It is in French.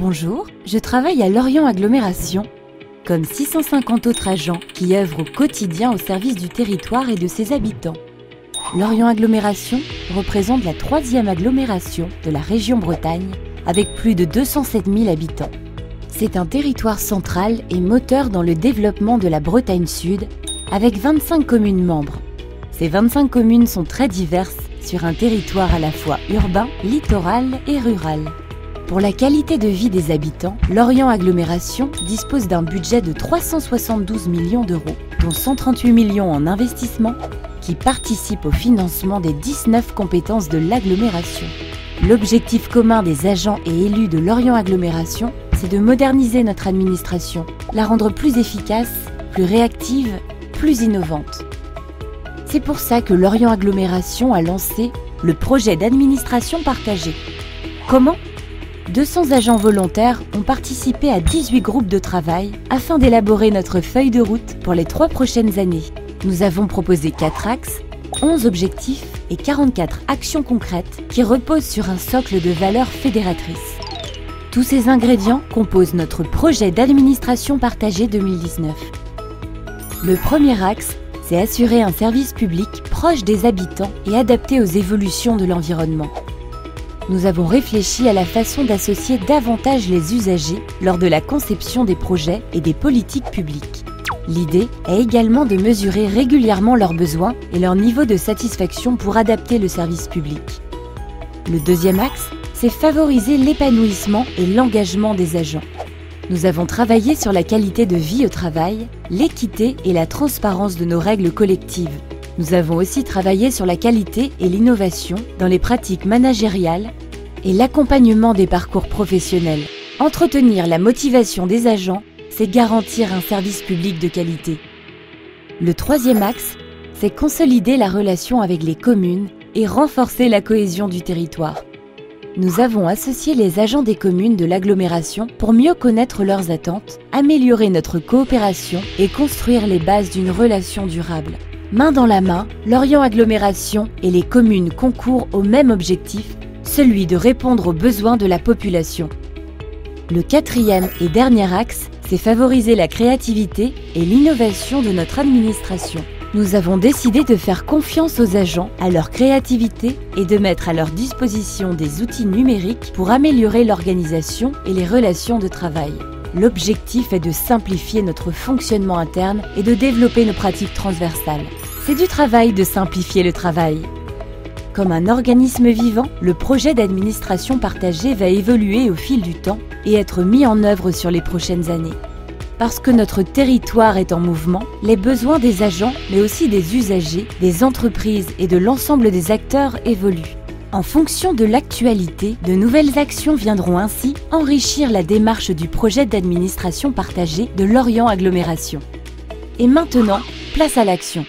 Bonjour, je travaille à Lorient Agglomération, comme 650 autres agents qui œuvrent au quotidien au service du territoire et de ses habitants. Lorient Agglomération représente la 3e agglomération de la région Bretagne, avec plus de 207 000 habitants. C'est un territoire central et moteur dans le développement de la Bretagne Sud, avec 25 communes membres. Ces 25 communes sont très diverses sur un territoire à la fois urbain, littoral et rural. Pour la qualité de vie des habitants, Lorient Agglomération dispose d'un budget de 372 millions d'euros, dont 138 millions en investissement, qui participent au financement des 19 compétences de l'agglomération. L'objectif commun des agents et élus de Lorient Agglomération, c'est de moderniser notre administration, la rendre plus efficace, plus réactive, plus innovante. C'est pour ça que Lorient Agglomération a lancé le projet d'administration partagée. Comment ? 200 agents volontaires ont participé à 18 groupes de travail afin d'élaborer notre feuille de route pour les 3 prochaines années. Nous avons proposé 4 axes, 11 objectifs et 44 actions concrètes qui reposent sur un socle de valeurs fédératrices. Tous ces ingrédients composent notre projet d'administration partagée 2019. Le premier axe, c'est assurer un service public proche des habitants et adapté aux évolutions de l'environnement. Nous avons réfléchi à la façon d'associer davantage les usagers lors de la conception des projets et des politiques publiques. L'idée est également de mesurer régulièrement leurs besoins et leur niveau de satisfaction pour adapter le service public. Le deuxième axe, c'est favoriser l'épanouissement et l'engagement des agents. Nous avons travaillé sur la qualité de vie au travail, l'équité et la transparence de nos règles collectives. Nous avons aussi travaillé sur la qualité et l'innovation dans les pratiques managériales et l'accompagnement des parcours professionnels. Entretenir la motivation des agents, c'est garantir un service public de qualité. Le troisième axe, c'est consolider la relation avec les communes et renforcer la cohésion du territoire. Nous avons associé les agents des communes de l'agglomération pour mieux connaître leurs attentes, améliorer notre coopération et construire les bases d'une relation durable. Main dans la main, Lorient Agglomération et les communes concourent au même objectif, celui de répondre aux besoins de la population. Le quatrième et dernier axe, c'est favoriser la créativité et l'innovation de notre administration. Nous avons décidé de faire confiance aux agents, à leur créativité et de mettre à leur disposition des outils numériques pour améliorer l'organisation et les relations de travail. L'objectif est de simplifier notre fonctionnement interne et de développer nos pratiques transversales. C'est du travail de simplifier le travail. Comme un organisme vivant, le projet d'administration partagée va évoluer au fil du temps et être mis en œuvre sur les prochaines années. Parce que notre territoire est en mouvement, les besoins des agents, mais aussi des usagers, des entreprises et de l'ensemble des acteurs évoluent. En fonction de l'actualité, de nouvelles actions viendront ainsi enrichir la démarche du projet d'administration partagée de Lorient Agglomération. Et maintenant, place à l'action.